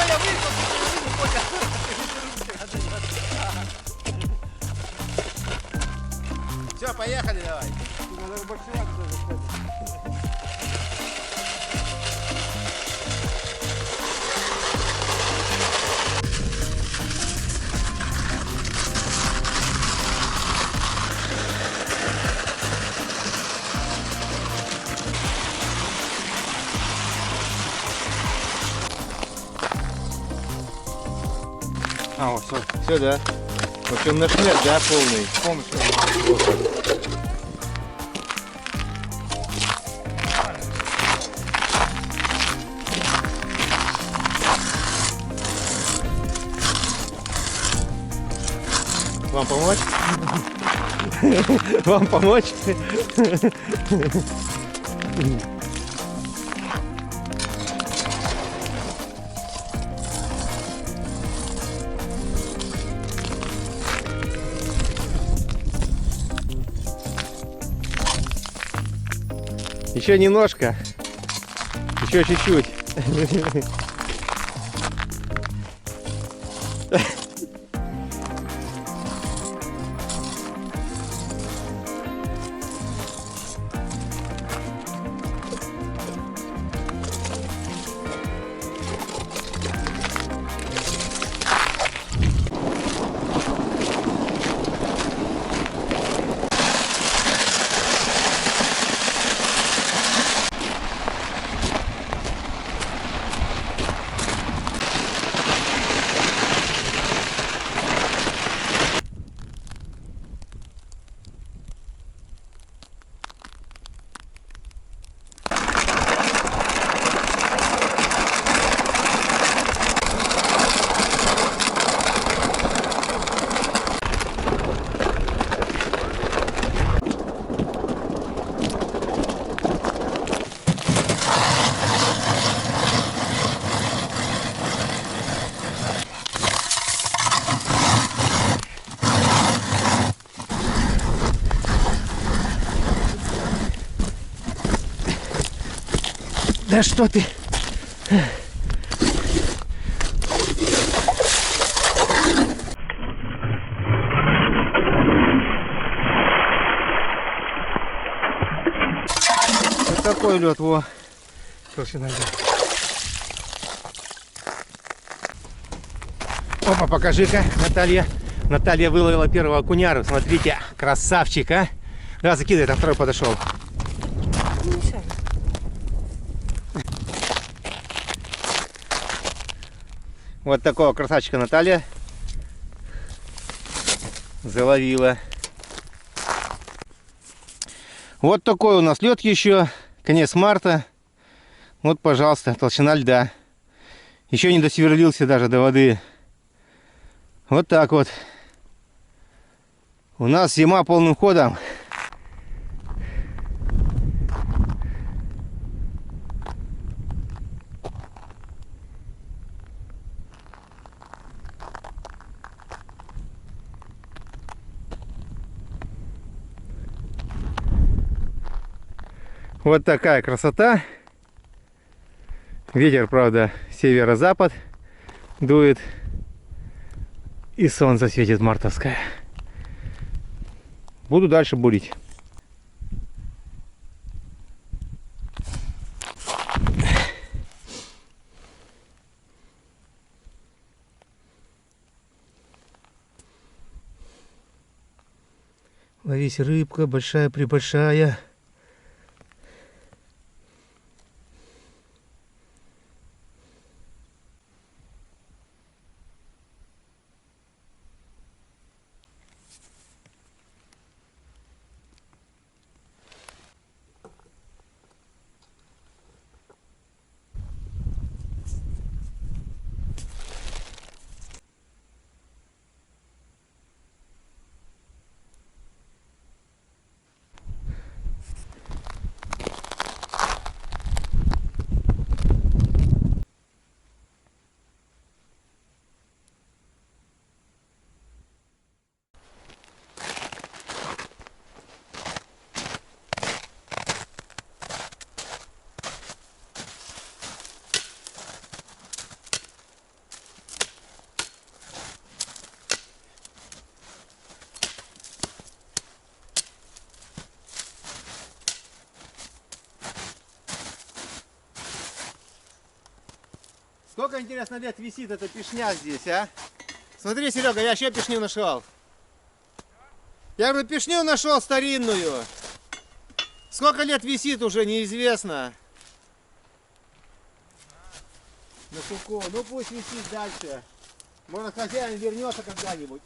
я выехал, все, поехали давай. А, вот, все, да. В общем, наш нет, да, полный. Вам помочь? Вам помочь? Еще немножко. Еще чуть-чуть. Да что ты? Вот такой лед, во. Толщина льда. Опа, покажи-ка, Наталья. Наталья выловила первого окуняру. Смотрите, красавчик, а? Да, закидывай, там второй подошел. Вот такого красавчика Наталья заловила. Вот такой у нас лед еще. Конец марта. Вот, пожалуйста, толщина льда. Еще не досверлился даже до воды. Вот так вот. У нас зима полным ходом. Вот такая красота. Ветер, правда, северо-запад дует. И солнце светит мартовское. Буду дальше бурить. Ловись, рыбка, большая-пребольшая. Сколько, интересно, лет висит эта пешня здесь, а? Смотри, Серега, я еще пешню нашел. Я говорю, пешню нашел старинную. Сколько лет висит уже, неизвестно. На суку. Ну пусть висит дальше. Может, хозяин вернется когда-нибудь.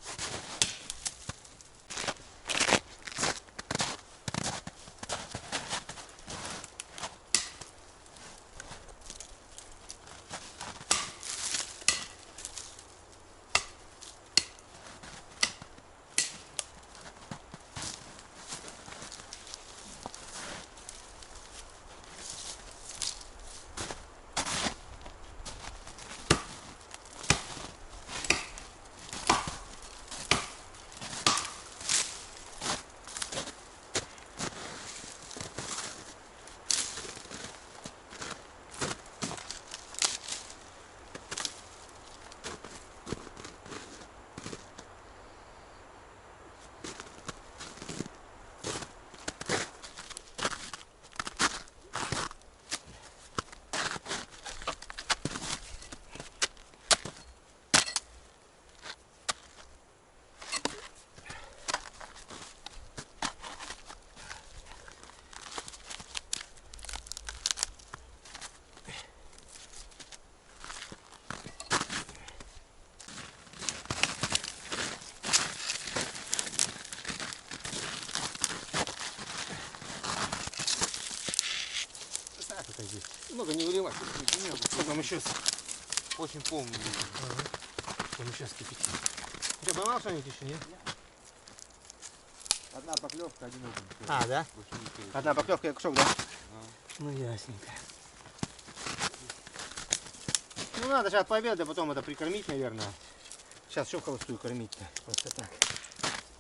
Много не выливать. Потом еще, Очень полный. потом еще скипятить. Ты поймал что-нибудь еще, нет? Одна поклевка, один окунь. А, да? Одна поклевка и кушок, да? Ну ясненько. Ну надо сейчас пообедать, а потом это прикормить, наверное. Сейчас что холостую кормить-то? Просто так.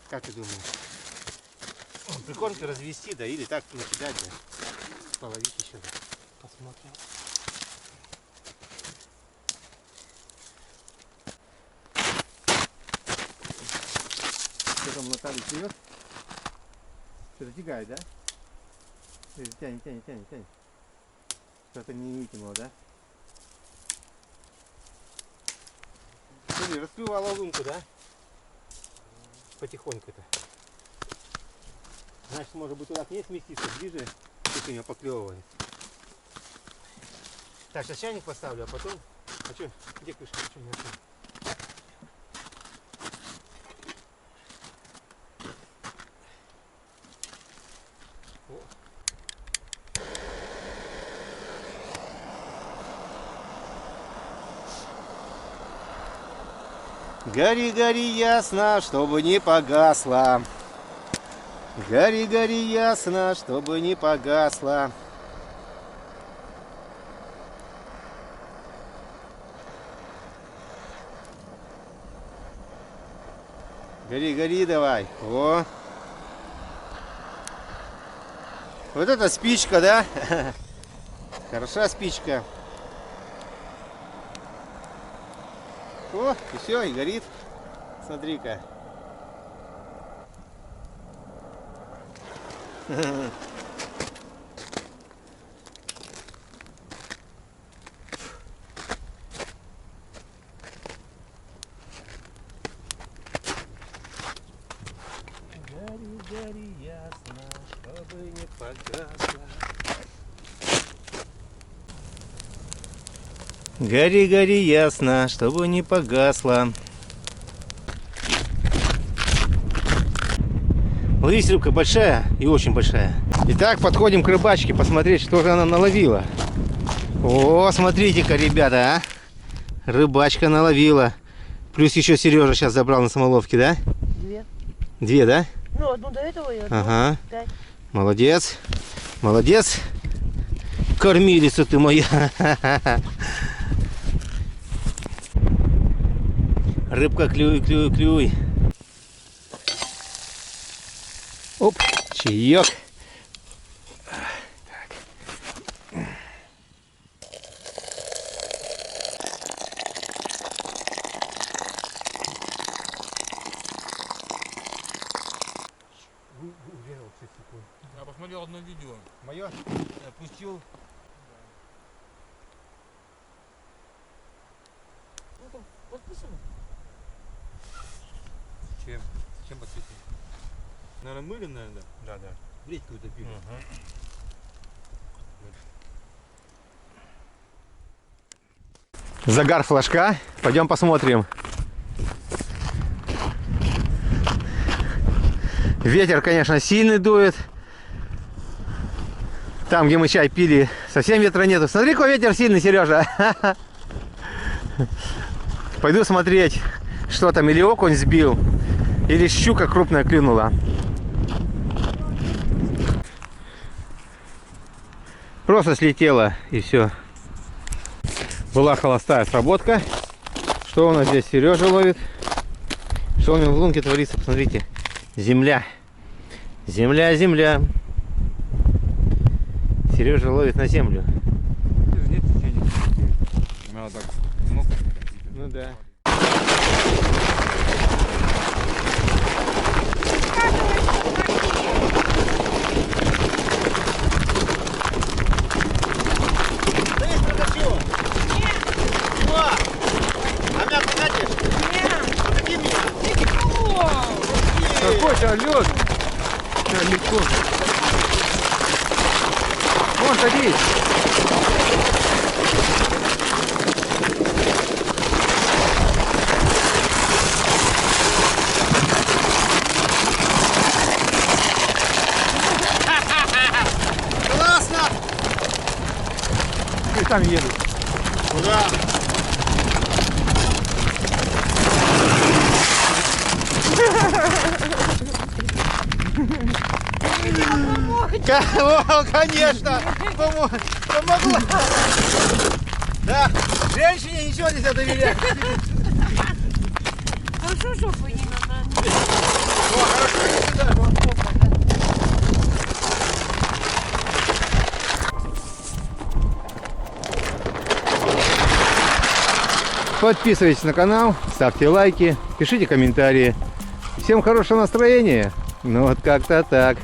Как ты думаешь? Прикормки развести, да, или так накидать, да? Половить еще, да. Посмотрим. Что там Наталья тянет? Что-то тягает, да? Тянет. Что-то не вытянуло, да? Смотри, расплювала лунку, да? Потихоньку-то. Значит, может быть, туда к ней сместиться, ближе, тут у нее поклевывает. Так, сейчас чайник поставлю, а потом... А что, где крышка? Что не нашел? Гори, гори ясно, чтобы не погасло. Гори, гори ясно, чтобы не погасло. Гори, гори давай. О. Вот это спичка, да? Хороша спичка. О, и все, и горит. Смотри-ка. Гори, гори ясно, чтобы не погасло. Гори, гори ясно, чтобы не погасло. Видишь, рыбка большая и очень большая. Итак, подходим к рыбачке, посмотреть, что же она наловила. О, смотрите-ка, ребята, а. Рыбачка наловила. Плюс еще Сережа сейчас забрал на самоловке, да? Две. Две, да? Ну, одну до этого и одну. Ага. 5. Молодец. Молодец. Кормилица ты моя. Рыбка, клюй, клюй, клюй. Оп, чаек. Я посмотрел одно видео. Мое? Я пустил. Чем? Чем подсветили? Наверное, мылем, наверное, да? Да. Редьку утопили. Загар флажка. Пойдем посмотрим. Ветер, конечно, сильный дует. Там, где мы чай пили, совсем ветра нету. Смотри, какой ветер сильный, Сережа. Пойду смотреть, что там, или окунь сбил, или щука крупная клюнула. Просто слетела, и все. Была холостая сработка. Что у нас здесь Сережа ловит? Что у него в лунке творится? Посмотрите. Земля. Земля, земля. Сережа ловит на землю. Нет течения. Надо так много. Ну да. Какой-то лед. Да, легко. Вон, садись. Классно! И там едут. Куда? О, конечно! Помогла! Да, женщине ничего нельзя доверять. Ну что жопу не надо? О, хорошо, сюда, вон. Подписывайтесь на канал, ставьте лайки, пишите комментарии. Всем хорошего настроения. Ну вот как-то так.